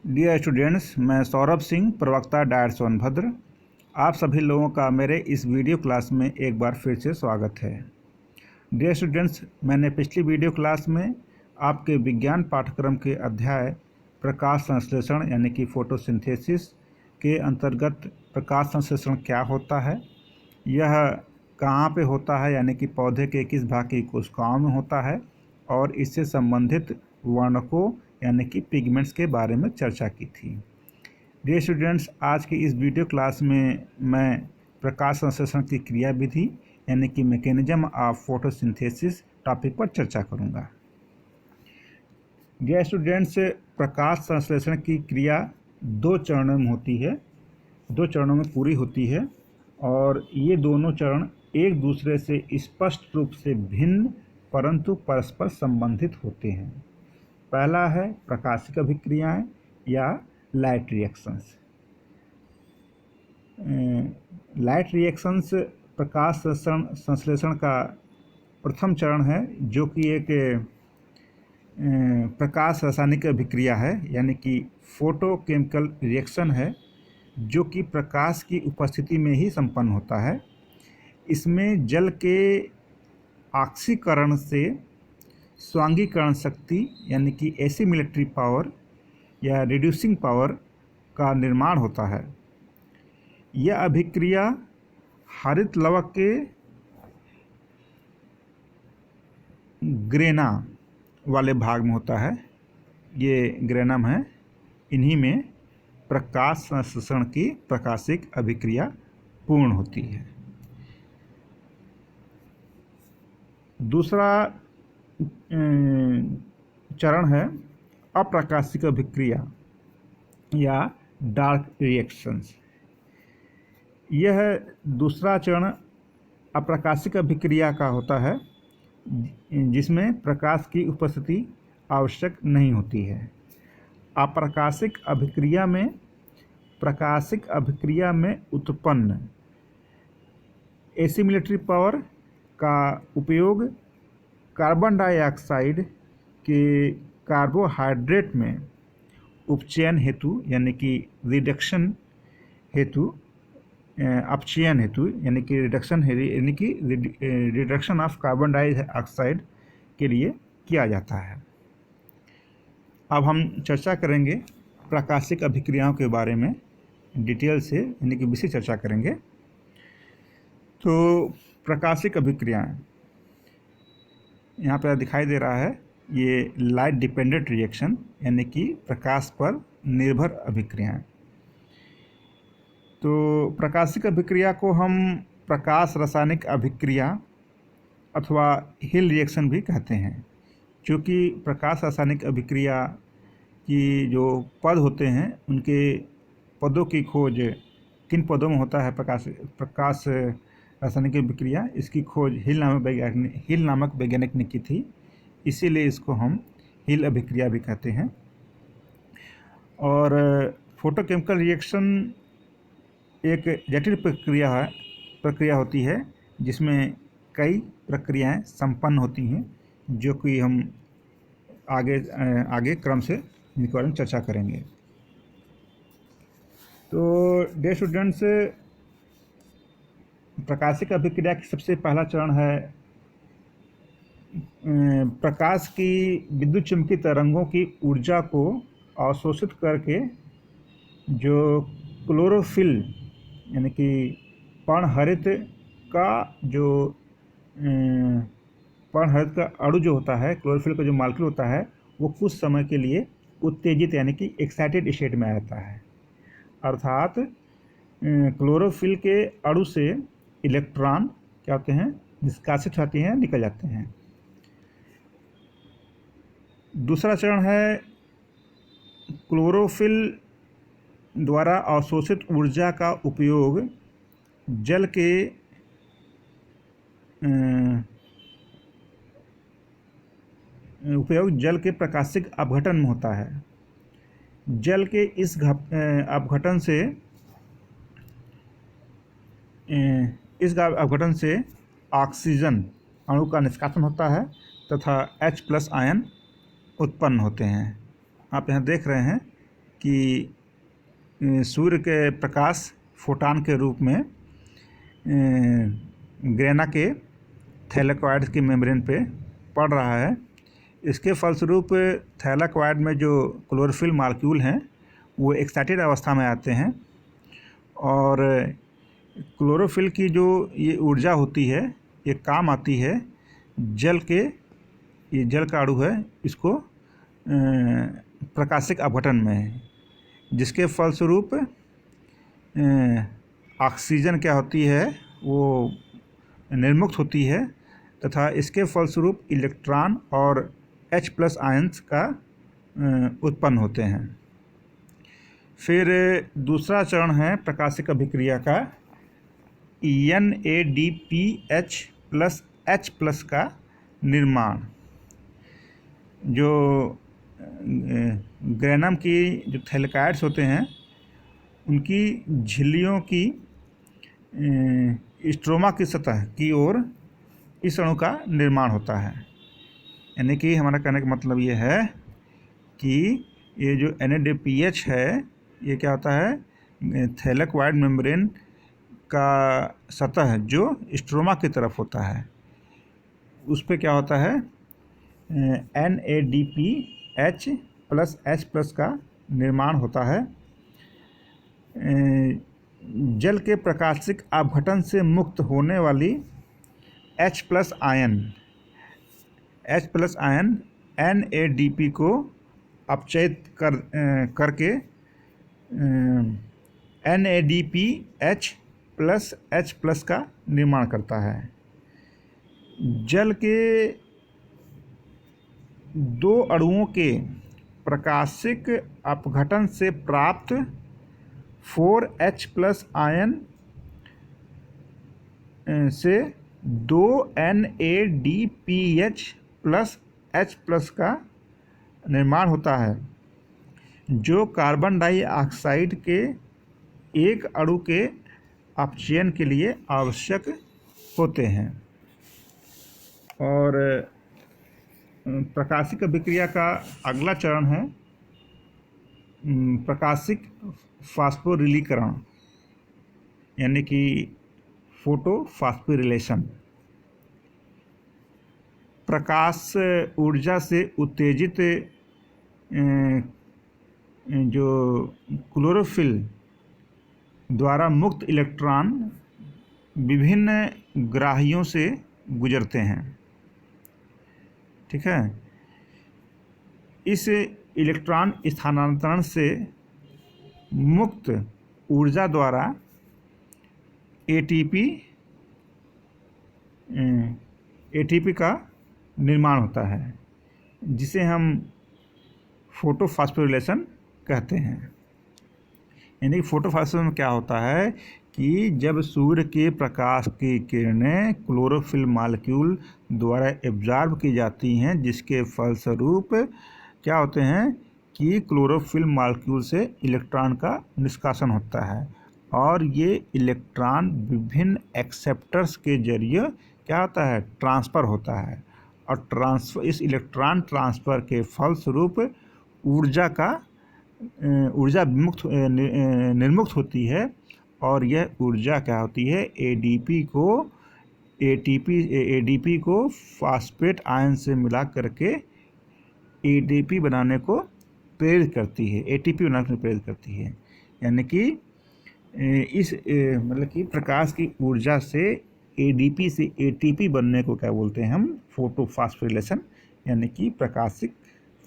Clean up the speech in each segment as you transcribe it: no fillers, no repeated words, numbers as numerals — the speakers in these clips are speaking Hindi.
डियर स्टूडेंट्स, मैं सौरभ सिंह, प्रवक्ता डायट सोनभद्र। आप सभी लोगों का मेरे इस वीडियो क्लास में एक बार फिर से स्वागत है। डियर स्टूडेंट्स, मैंने पिछली वीडियो क्लास में आपके विज्ञान पाठ्यक्रम के अध्याय प्रकाश संश्लेषण यानी कि फोटोसिंथेसिस के अंतर्गत प्रकाश संश्लेषण क्या होता है, यह कहाँ पे होता है यानी कि पौधे के किस भाग की कोशिकाओं में होता है, और इससे संबंधित वर्णकों यानी कि पिगमेंट्स के बारे में चर्चा की थी। डियर स्टूडेंट्स, आज की इस वीडियो क्लास में मैं प्रकाश संश्लेषण की क्रिया विधि यानी कि मैकेनिज्म ऑफ फोटोसिंथेसिस टॉपिक पर चर्चा करूंगा। डियर स्टूडेंट्स, प्रकाश संश्लेषण की क्रिया दो चरणों में होती है, दो चरणों में पूरी होती है, और ये दोनों चरण एक दूसरे से स्पष्ट रूप से भिन्न परंतु परस्पर संबंधित होते हैं। पहला है प्रकाशिक अभिक्रियाएं या लाइट रिएक्शंस। लाइट रिएक्शंस प्रकाश संश्लेषण का प्रथम चरण है, जो कि एक प्रकाश रासायनिक अभिक्रिया है यानी कि फोटोकेमिकल रिएक्शन है, जो कि प्रकाश की उपस्थिति में ही संपन्न होता है। इसमें जल के ऑक्सीकरण से स्वांगीकरण शक्ति यानी कि एसिमिलेटरी पावर या रिड्यूसिंग पावर का निर्माण होता है। यह अभिक्रिया हरित लवक के ग्रेना वाले भाग में होता है। ये ग्रेनम है, इन्हीं में प्रकाश संश्लेषण की प्रकाशिक अभिक्रिया पूर्ण होती है। दूसरा चरण है अप्रकाशिक अभिक्रिया या डार्क रिएक्शंस। यह दूसरा चरण अप्रकाशिक अभिक्रिया का होता है, जिसमें प्रकाश की उपस्थिति आवश्यक नहीं होती है। अप्रकाशिक अभिक्रिया में उत्पन्न एसिमिलेटरी पावर का उपयोग कार्बन डाइऑक्साइड के कार्बोहाइड्रेट में उपचयन हेतु यानी कि रिडक्शन हेतु, अपचयन हेतु यानी कि रिडक्शन ऑफ कार्बन डाइऑक्साइड के लिए किया जाता है। अब हम चर्चा करेंगे प्रकाशिक अभिक्रियाओं के बारे में डिटेल से, यानी कि विशेष चर्चा करेंगे। तो प्रकाशिक अभिक्रियाएं यहाँ पर दिखाई दे रहा है, ये लाइट डिपेंडेंट रिएक्शन यानी कि प्रकाश पर निर्भर अभिक्रियाएं। तो प्रकाशिक अभिक्रिया को हम प्रकाश रासायनिक अभिक्रिया अथवा हिल रिएक्शन भी कहते हैं, क्योंकि प्रकाश रासायनिक अभिक्रिया की जो पद होते हैं, उनके पदों की खोज किन पदों में होता है प्रकाश रासायनिक अभिक्रिया, इसकी खोज हिल नामक वैज्ञानिक ने की थी, इसीलिए इसको हम हिल अभिक्रिया भी कहते हैं। और फोटोकेमिकल रिएक्शन एक जटिल प्रक्रिया होती है, जिसमें कई प्रक्रियाएं संपन्न होती हैं, जो कि हम आगे क्रम से इनके बारे में चर्चा करेंगे। तो डियर स्टूडेंट्स, प्रकाशिक अभिक्रिया की सबसे पहला चरण है प्रकाश की विद्युत चुम्बकीय तरंगों की ऊर्जा को अवशोषित करके जो क्लोरोफिल यानी कि पर्णहरित का अणु जो होता है, क्लोरोफिल का जो मॉलिक्यूल होता है, वो कुछ समय के लिए उत्तेजित यानी कि एक्साइटेड स्टेट में आ जाता है। अर्थात क्लोरोफिल के अणु से इलेक्ट्रॉन क्या होते हैं, निष्कासित होते हैं, निकल जाते हैं। दूसरा चरण है क्लोरोफिल द्वारा अवशोषित ऊर्जा का उपयोग जल के प्रकाशिक अपघटन में होता है। जल के इस अपघटन से ऑक्सीजन अणु का निष्कासन होता है तथा H+ आयन उत्पन्न होते हैं। आप यहाँ देख रहे हैं कि सूर्य के प्रकाश फोटान के रूप में ग्रेना के थैलेकॉइड की मेम्ब्रेन पे पड़ रहा है। इसके फलस्वरूप थैलेकॉइड में जो क्लोरोफिल मॉलिक्यूल हैं वो एक्साइटेड अवस्था में आते हैं और क्लोरोफिल की जो ये ऊर्जा होती है ये काम आती है ये जल का अणु है इसको प्रकाशिक अपघटन में, जिसके फलस्वरूप ऑक्सीजन क्या होती है वो निर्मुक्त होती है तथा इसके फलस्वरूप इलेक्ट्रॉन और H+ आयंस का उत्पन्न होते हैं। फिर दूसरा चरण है प्रकाशिक अभिक्रिया का NADPH+H+ का निर्माण। जो ग्रेनम की जो थैलेकॉइड्स होते हैं उनकी झिल्लियों की स्ट्रोमा की सतह की ओर इस अणु का निर्माण होता है। यानी कि हमारा कहने का मतलब ये है कि ये जो NADPH है ये क्या होता है, थैलेकॉइड मेम्ब्रेन का सतह जो स्ट्रोमा की तरफ होता है उस पे क्या होता है NADPH+H+ का निर्माण होता है। जल के प्रकाशिक अपघटन से मुक्त होने वाली H+ आयन NADP को अपचयित करके NADPH+H+ का निर्माण करता है। जल के दो अणुओं के प्रकाशिक अपघटन से प्राप्त 4H+ आयन से 2 NADPH+H+ का निर्माण होता है जो कार्बन डाइऑक्साइड के एक अणु के अपचयन के लिए आवश्यक होते हैं। और प्रकाशिक अभिक्रिया का अगला चरण है प्रकाशिक फास्फोरिलीकरण यानी कि फोटोफॉस्फोरिलेशन। प्रकाश ऊर्जा से उत्तेजित जो क्लोरोफिल द्वारा मुक्त इलेक्ट्रॉन विभिन्न ग्राहियों से गुजरते हैं। ठीक है, इस इलेक्ट्रॉन स्थानांतरण से मुक्त ऊर्जा द्वारा ATP का निर्माण होता है जिसे हम फोटोफॉस्फोरिलेशन कहते हैं। यानी कि फोटोफॉस्फोरिलेशन में क्या होता है कि जब सूर्य के प्रकाश की किरणें क्लोरोफिल मॉलिक्यूल द्वारा एब्जॉर्ब की जाती हैं जिसके फलस्वरूप क्या होते हैं कि क्लोरोफिल मॉलिक्यूल से इलेक्ट्रॉन का निष्कासन होता है और ये इलेक्ट्रॉन विभिन्न एक्सेप्टर्स के जरिए क्या होता है ट्रांसफ़र होता है और इस इलेक्ट्रॉन ट्रांसफ़र के फलस्वरूप ऊर्जा निर्मुक्त होती है और यह ऊर्जा क्या होती है ADP को फॉस्फेट आयन से मिला करके ADP बनाने को प्रेरित करती है, ATP बनाने को प्रेरित करती है। यानी कि इस मतलब कि प्रकाश की ऊर्जा से ADP से ATP बनने को क्या बोलते हैं हम फोटोफॉस्फोरिलेशन यानी कि प्रकाशिक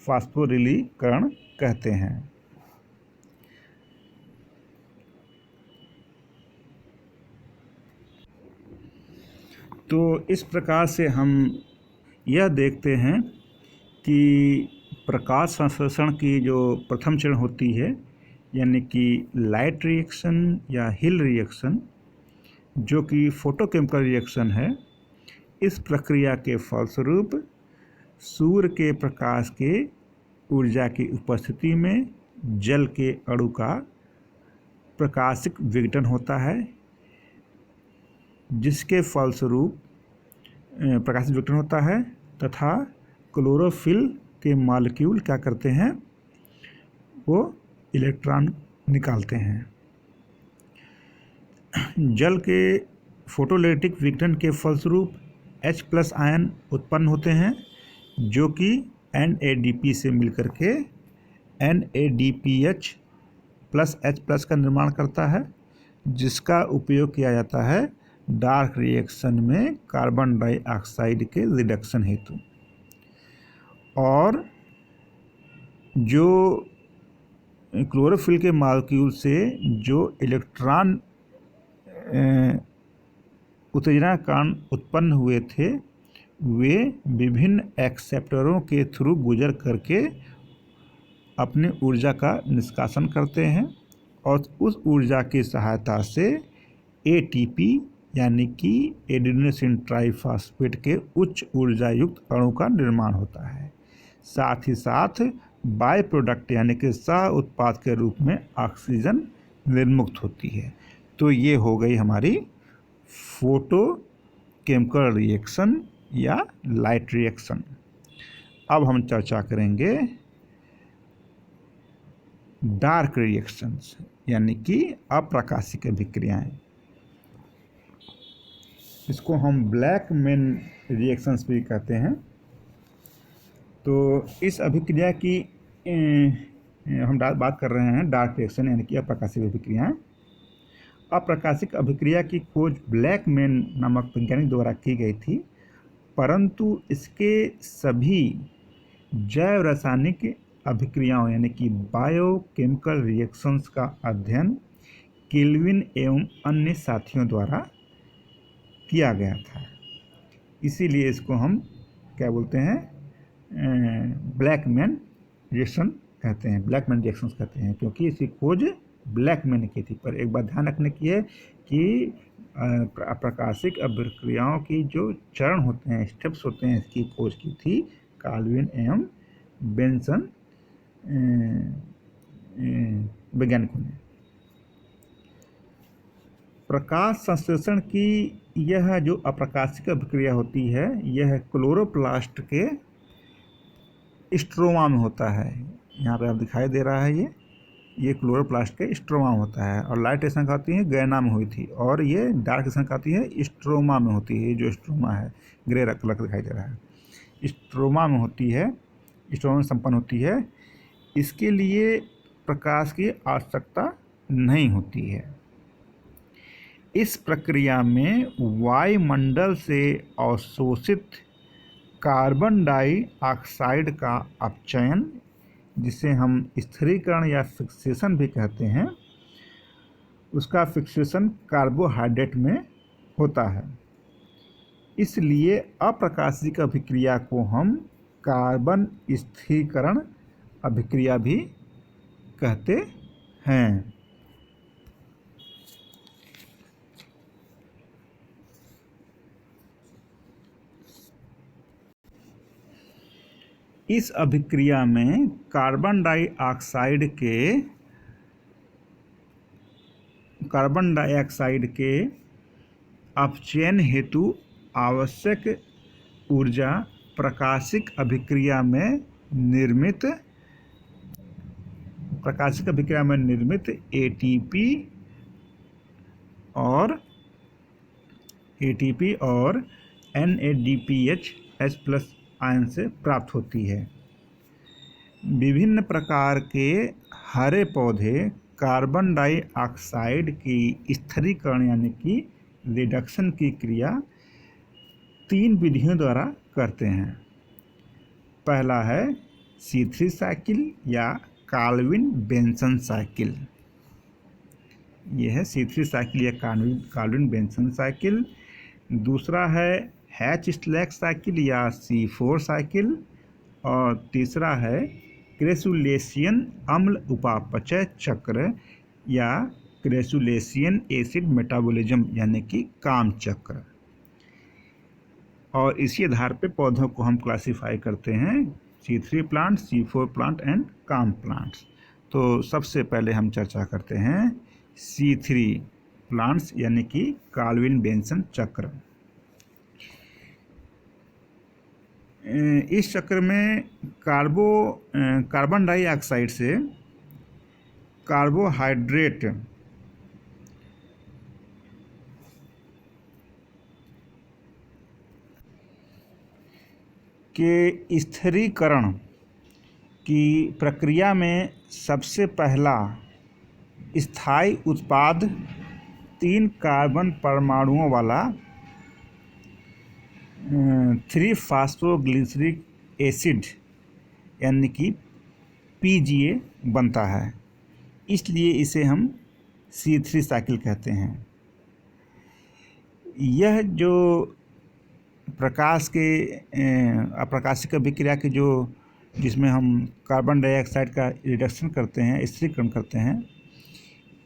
फास्फोरिलीकरण कहते हैं। तो इस प्रकार से हम यह देखते हैं कि प्रकाश संश्लेषण की जो प्रथम चरण होती है यानी कि लाइट रिएक्शन या हिल रिएक्शन जो कि फोटोकेमिकल रिएक्शन है, इस प्रक्रिया के फलस्वरूप सूर्य के प्रकाश के ऊर्जा की उपस्थिति में जल के अणु का प्रकाशिक विघटन होता है जिसके फलस्वरूप प्रकाशिक विघटन होता है तथा क्लोरोफिल के मॉलिक्यूल क्या करते हैं वो इलेक्ट्रॉन निकालते हैं। जल के फोटोलिटिक विघटन के फलस्वरूप H+ आयन उत्पन्न होते हैं, जो कि NADP से मिलकर के NADPH+H+ का निर्माण करता है, जिसका उपयोग किया जाता है डार्क रिएक्शन में कार्बन डाइऑक्साइड के रिडक्शन हेतु। और जो क्लोरोफिल के मॉलिक्यूल से जो इलेक्ट्रॉन उत्तेजना कारण उत्पन्न हुए थे, वे विभिन्न एक्सेप्टरों के थ्रू गुजर करके अपनी ऊर्जा का निष्कासन करते हैं और उस ऊर्जा की सहायता से ATP यानी कि एडिनोसिन ट्राइफॉस्फेट के उच्च ऊर्जा युक्त अणु का निर्माण होता है। साथ ही साथ बाय प्रोडक्ट यानी कि सह उत्पाद के रूप में ऑक्सीजन निर्मुक्त होती है। तो ये हो गई हमारी फोटो केमिकल रिएक्शन या लाइट रिएक्शन। अब हम चर्चा करेंगे डार्क रिएक्शंस यानी कि अप्रकाशिक अभिक्रियाएं। इसको हम ब्लैक मैन रिएक्शंस भी कहते हैं। तो इस अभिक्रिया की हम बात कर रहे हैं डार्क रिएक्शन यानी कि अप्रकाशिक अभिक्रियाएं। अप्रकाशिक अभिक्रिया की खोज ब्लैक मैन नामक वैज्ञानिक द्वारा की गई थी, परंतु इसके सभी जैव रासायनिक अभिक्रियाओं यानी कि बायोकेमिकल रिएक्शंस का अध्ययन केल्विन एवं अन्य साथियों द्वारा किया गया था। इसीलिए इसको हम क्या बोलते हैं, ब्लैक मैन रिएक्शन कहते हैं, ब्लैक मैन रिएक्शंस कहते हैं, क्योंकि इसकी खोज ब्लैक मैन ने की थी। पर एक बात ध्यान रखने की है कि अप्रकाशिक अभिक्रियाओं की जो चरण होते हैं, स्टेप्स होते हैं, इसकी खोज की थी केल्विन एवं बेंसन वैज्ञानिकों ने। प्रकाश संश्लेषण की यह जो अप्रकाशिक अभिक्रिया होती है, यह क्लोरोप्लास्ट के स्ट्रोमा में होता है। यहाँ पे आप दिखाई दे रहा है, ये क्लोरोप्लास्ट के स्ट्रोमा में होता है। और लाइट रिएक्शन कहती है गैना में हुई थी, और ये डार्क रिएक्शन कहती है स्ट्रोमा में होती है। जो स्ट्रोमा है ग्रे कलर दिखाई दे रहा है, स्ट्रोमा में होती है, स्ट्रोमा में संपन्न होती है। इसके लिए प्रकाश की आवश्यकता नहीं होती है। इस प्रक्रिया में वायुमंडल से अवशोषित कार्बन डाइऑक्साइड का अपचयन, जिसे हम स्थिरीकरण या फिक्सेशन भी कहते हैं, उसका फिक्सेशन कार्बोहाइड्रेट में होता है। इसलिए अप्रकाशिक अभिक्रिया को हम कार्बन स्थिरीकरण अभिक्रिया भी कहते हैं। इस अभिक्रिया में कार्बन डाइऑक्साइड के अपचयन हेतु आवश्यक ऊर्जा प्रकाशिक अभिक्रिया में निर्मित ATP और NADPH+ आयन से प्राप्त होती है। विभिन्न प्रकार के हरे पौधे कार्बन डाइऑक्साइड की स्थिरीकरण यानी कि रिडक्शन की क्रिया 3 विधियों द्वारा करते हैं। पहला है C3 साइकिल या केल्विन बेंसन साइकिल। यह है C3 साइकिल या केल्विन बेंसन साइकिल। दूसरा है H-स्लैक साइकिल या C4 साइकिल। और तीसरा है क्रेसुलेशियन अम्ल उपापचय चक्र या क्रेसुलेशियन एसिड मेटाबॉलिज्म यानी कि काम चक्र। और इसी आधार पे पौधों को हम क्लासिफाई करते हैं C3 plant, C4 plant and काम प्लांट्स। तो सबसे पहले हम चर्चा करते हैं C3 प्लांट्स यानी कि केल्विन बेंसन चक्र। इस चक्र में कार्बन डाइऑक्साइड से कार्बोहाइड्रेट के स्थिरीकरण की प्रक्रिया में सबसे पहला स्थायी उत्पाद 3 कार्बन परमाणुओं वाला 3-फॉस्फोग्लिसरिक एसिड यानी कि PGA बनता है। इसलिए इसे हम C3 साइकिल कहते हैं। यह जो प्रकाश के अप्रकाशिक अभिक्रिया के जिसमें हम कार्बन डाइऑक्साइड का रिडक्शन करते हैं, स्थिरीकरण करते हैं,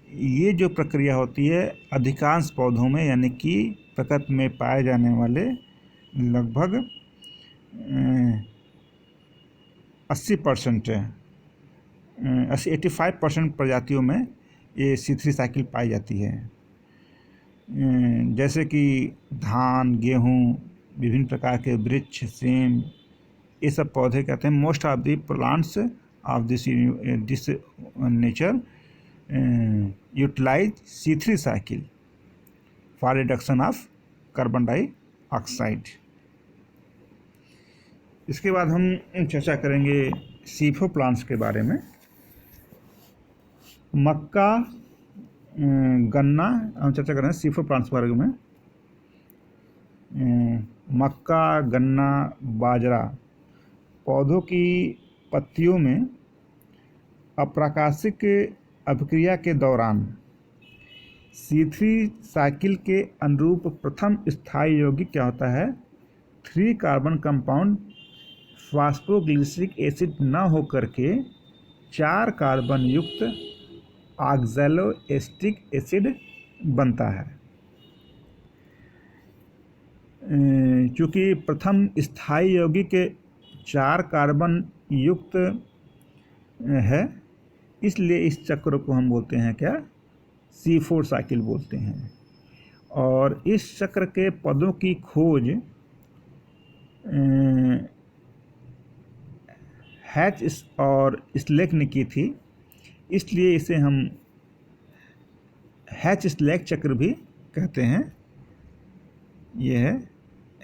ये जो प्रक्रिया होती है अधिकांश पौधों में यानी कि प्रकृति में पाए जाने वाले लगभग 85% प्रजातियों में ये C3 साइकिल पाई जाती है। जैसे कि धान, गेहूँ, विभिन्न प्रकार के वृक्ष, सेम, ये सब पौधे कहते हैं। Most of the plants of this nature utilise C3 cycle for reduction of carbon dioxide. इसके बाद हम चर्चा करेंगे C4 प्लांट्स के बारे में। मक्का, गन्ना, हम चर्चा करें C4 प्लांट्स के बारे में। मक्का, गन्ना, बाजरा पौधों की पत्तियों में अप्राकाशिक अभिक्रिया के दौरान C3 साइकिल के अनुरूप प्रथम स्थायी यौगिक क्या होता है? 3 कार्बन कंपाउंड फॉस्फोग्लिसरिक एसिड न होकर के 4 कार्बन युक्त ऑक्सैलोएस्टिक एसिड बनता है। चूँकि प्रथम स्थायी यौगिक 4 कार्बन युक्त है, इसलिए इस चक्र को हम बोलते हैं क्या? C4 साइकिल बोलते हैं। और इस चक्र के पदों की खोज हैच और स्लेक ने की थी, इसलिए इसे हम हैच स्लेक चक्र भी कहते हैं। ये है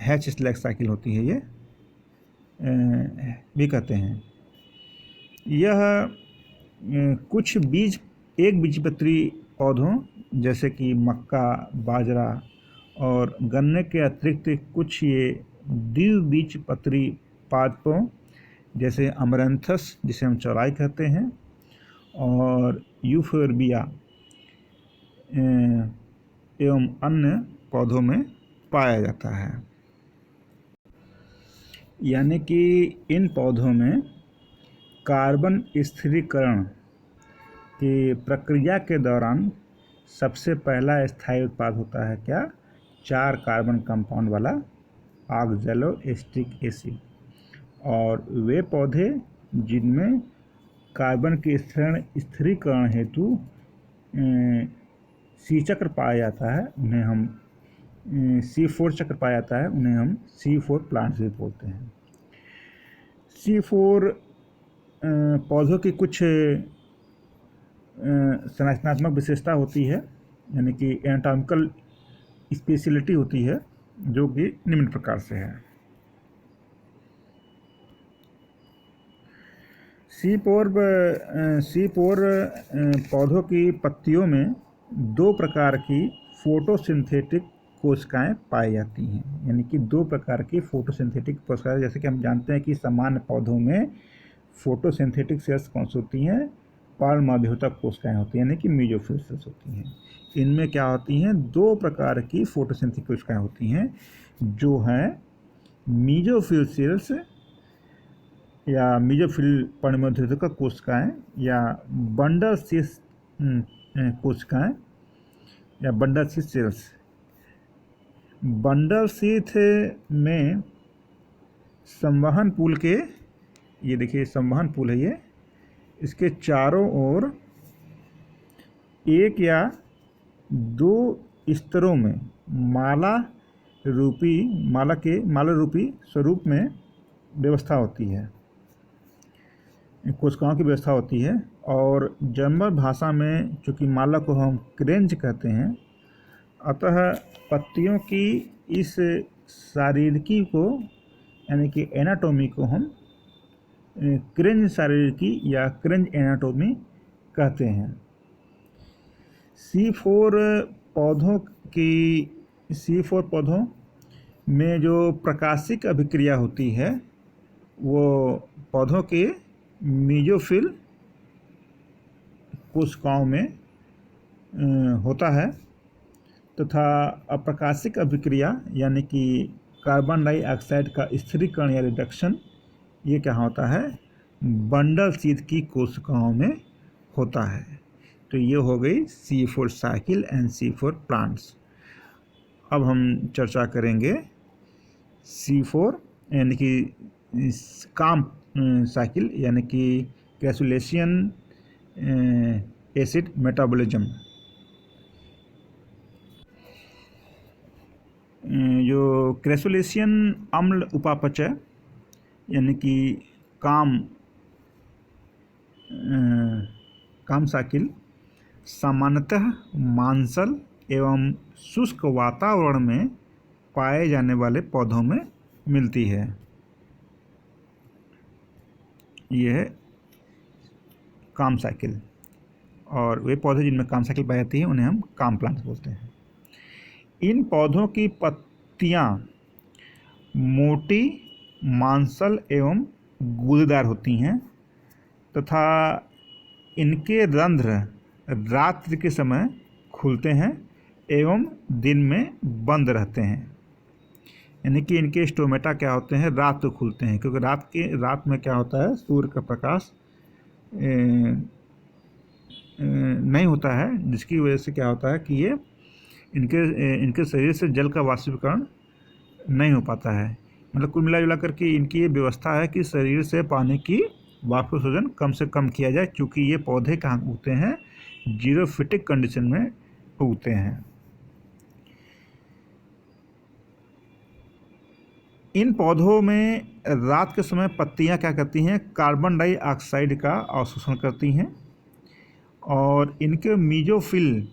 हैच स्लेक साइकिल होती है, ये भी कहते हैं। यह कुछ एक बीजपत्री पौधों जैसे कि मक्का, बाजरा और गन्ने के अतिरिक्त कुछ ये द्विबीजपत्री पादपों जैसे अमरैंथस, जिसे हम चौलाई कहते हैं, और यूफोर्बिया एवं अन्य पौधों में पाया जाता है। यानी कि इन पौधों में कार्बन स्थिरीकरण की प्रक्रिया के दौरान सबसे पहला स्थायी उत्पाद होता है क्या? 4 कार्बन कंपाउंड वाला ऑक्सैलोएस्टिक एसिड। और वे पौधे जिनमें कार्बन के स्थिरीकरण हेतु C चक्र पाया जाता है, उन्हें हम C4 चक्र पाया जाता है, उन्हें हम C4 प्लांट्स भी बोलते हैं। C4 पौधों की कुछ संरचनात्मक विशेषता होती है, यानी कि एनाटॉमिकल स्पेशलिटी होती है, जो कि निम्न प्रकार से है। C4 पौधों की पत्तियों में 2 प्रकार की फोटोसिंथेटिक कोशिकाएं पाई जाती हैं। यानी कि 2 प्रकार की फोटोसिंथेटिक कोशिकाएं, जैसे कि हम जानते हैं कि सामान्य पौधों में फोटोसिंथेटिक सेल्स कौन सी होती हैं? पर्णमध्योतक कोशिकाएं होती हैं, यानी कि मेसोफिल सेल्स होती हैं। इनमें क्या होती हैं? 2 प्रकार की फोटोसिंथेटिक कोशिकाएं होती हैं, जो हैं मेसोफिल सेल्स या मेसोफिल पर्णमध्योतक कोशिकाएं, या बंडल शीथ कोशिकाएं, या bundle sheath sales. Bundle sheath में संवहन पुल के, ये देखिए संवहन पुल है, ये इसके चारों ओर 1 या 2 स्तरों में माला रूपी स्वरूप में व्यवस्था होती है। कोशिकाओं की व्यवस्था होती है। और जर्मन भाषा में चूँकि माला को हम क्रेंच कहते हैं, अतः पत्तियों की इस शारीरिकी को यानी कि एनाटॉमी को हम क्रेंच शारीरिकी या क्रेंच एनाटॉमी कहते हैं। C4 पौधों में जो प्रकाशिक अभिक्रिया होती है वो पौधों के मेसोफिल कोशिकाओं में होता है, तथा अप्रकाशिक अभिक्रिया यानी कि कार्बन डाइऑक्साइड का स्थिरीकरण या रिडक्शन ये क्या होता है, बंडल शीथ की कोशिकाओं में होता है। तो ये हो गई C4 cycle and C4 plants. अब हम चर्चा करेंगे C4 यानी कि काम साइकिल यानी कि क्रेसुलेशियन एसिड मेटाबॉलिज्म। जो क्रेसुलेशियन अम्ल उपापचय यानी कि काम साइकिल सामान्यतः मांसल एवं शुष्क वातावरण में पाए जाने वाले पौधों में मिलती है। यह है काम साइकिल, और वे पौधे जिनमें काम साइकिल पाई जाती है उन्हें हम काम प्लांट्स बोलते हैं। इन पौधों की पत्तियां मोटी, मांसल एवं गूदेदार होती हैं तथा इनके रंध्र रात्रि के समय खुलते हैं एवं दिन में बंद रहते हैं। यानी कि इनके स्टोमेटा क्या होते हैं, रात को खुलते हैं, क्योंकि रात में क्या होता है, सूर्य का प्रकाश नहीं होता है, जिसकी वजह से क्या होता है कि ये इनके शरीर से जल का वाष्पीकरण नहीं हो पाता है। मतलब कुल मिला जुला करके इनकी ये व्यवस्था है कि शरीर से पानी की वाष्पोत्सर्जन कम से कम किया जाए, क्योंकि ये पौधे कहाँ उगते हैं, जीरोफिटिक कंडीशन में उगते हैं। इन पौधों में रात के समय पत्तियां क्या करती हैं, कार्बन डाइऑक्साइड का अवशोषण करती हैं, और इनके मीजोफिल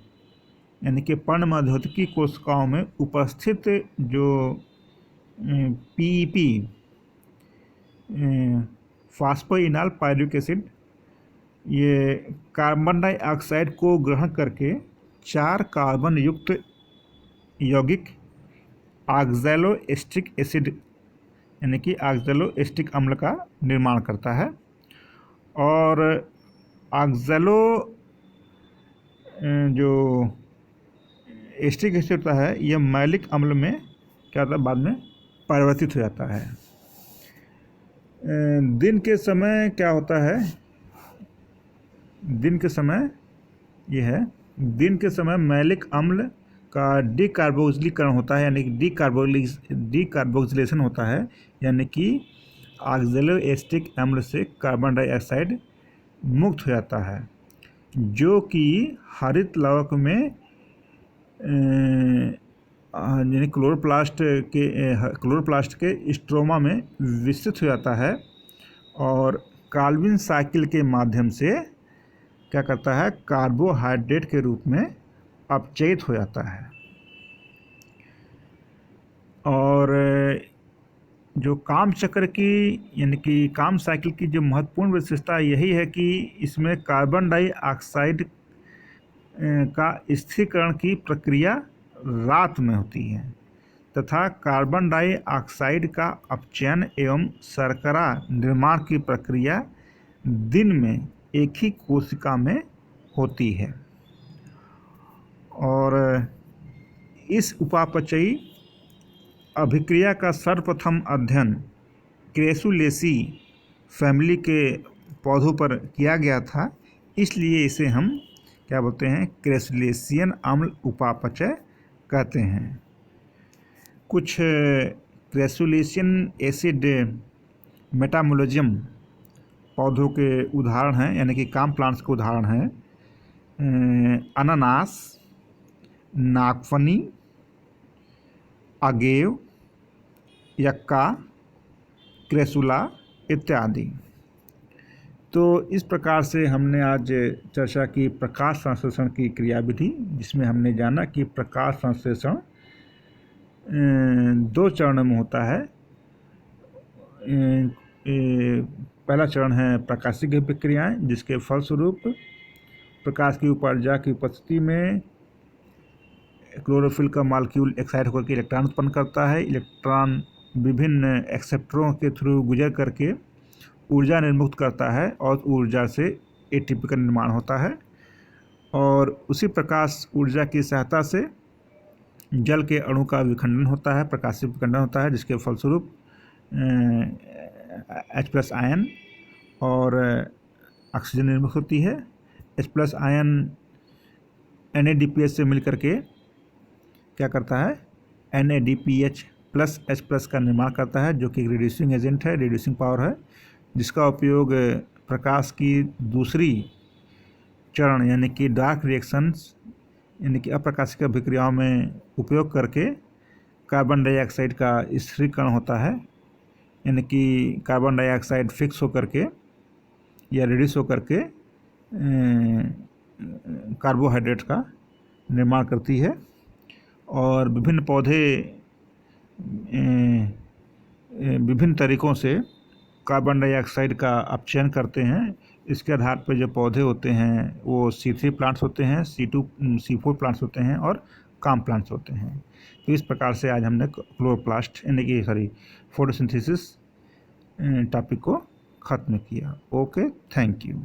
यानी कि पर्णमध्योतकी कोशिकाओं में उपस्थित जो पीईपी फास्फोइनॉल पायरुविक एसिड ये कार्बन डाइऑक्साइड को ग्रहण करके 4 कार्बन युक्त यौगिक ऑक्सैलोएस्टिक एसिड यानी कि ऑक्सैलोएस्टिक अम्ल का निर्माण करता है। और ऑक्सैलो जो एस्टिक एसिड होता है यह मैलिक अम्ल में क्या होता है, बाद में परिवर्तित हो जाता है। दिन के समय क्या होता है, दिन के समय यह है, दिन के समय मैलिक अम्ल का डीकार्बोक्सिलीकरण होता है, यानी कि डीकार्बोक्सिलेशन होता है, यानी कि ऑक्सैलोएस्टिक अम्ल से कार्बन डाइऑक्साइड मुक्त हो जाता है, जो कि हरित लवक में यानी क्लोरोप्लास्ट के स्ट्रोमा में विस्तृत हो जाता है, और काल्विन साइकिल के माध्यम से क्या करता है, कार्बोहाइड्रेट के रूप में अपचयित हो जाता है। और जो काम चक्र की यानी कि काम साइकिल की जो महत्वपूर्ण विशेषता यही है कि इसमें कार्बन डाइऑक्साइड का स्थिरीकरण की प्रक्रिया रात में होती है, तथा कार्बन डाइऑक्साइड का अपचयन एवं शर्करा निर्माण की प्रक्रिया दिन में एक ही कोशिका में होती है। और इस उपापचयी अभिक्रिया का सर्वप्रथम अध्ययन क्रेसुलेसी फैमिली के पौधों पर किया गया था, इसलिए इसे हम क्या बोलते हैं, क्रेसुलेशियन अम्ल उपापचय कहते हैं। कुछ क्रेसुलेशियन एसिड मेटाबॉलिज्म पौधों के उदाहरण हैं, यानी कि काम प्लांट्स के उदाहरण हैं अनानास, नागफनी, अगेव, यक्का, क्रेसुला इत्यादि। तो इस प्रकार से हमने आज चर्चा की प्रकाश संश्लेषण की क्रियाविधि, जिसमें हमने जाना कि प्रकाश संश्लेषण 2 चरणों में होता है। पहला चरण है प्रकाशिकी प्रक्रियाएं, जिसके फलस्वरूप प्रकाश की उपार्जा की उपस्थिति में क्लोरोफिल का मॉलिक्यूल एक्साइट होकर के इलेक्ट्रॉन उत्पन्न करता है। इलेक्ट्रॉन विभिन्न एक्सेप्टरों के थ्रू गुजर करके ऊर्जा निर्मुक्त करता है और ऊर्जा से एटीपी का निर्माण होता है, और उसी प्रकाश ऊर्जा की सहायता से जल के अणु का विखंडन होता है, प्रकाशीय विखंडन होता है, जिसके फलस्वरूप H+ आयन और ऑक्सीजन निर्मित होती है। H+ आयन NADPH से मिलकर के क्या करता है, NADPH प्लस H+ का निर्माण करता है, जो कि एक रिड्यूसिंग एजेंट है, रिड्यूसिंग पावर है, जिसका उपयोग प्रकाश की दूसरी चरण यानी कि डार्क रिएक्शंस यानी कि अप्रकाशिक अभिक्रियाओं में उपयोग करके कार्बन डाइऑक्साइड का स्थिरीकरण होता है, यानी कि कार्बन डाइऑक्साइड फिक्स होकर के या रिड्यूस होकर के कार्बोहाइड्रेट का निर्माण करती है। और विभिन्न पौधे विभिन्न तरीक़ों से कार्बन डाइऑक्साइड का अपचयन करते हैं। इसके आधार पर जो पौधे होते हैं वो C3 प्लांट्स होते हैं, C2 C4 प्लांट्स होते हैं और काम प्लांट्स होते हैं। तो इस प्रकार से आज हमने क्लोरोप्लास्ट यानी कि फोटोसिंथेसिस टॉपिक को ख़त्म किया। Okay, thank you.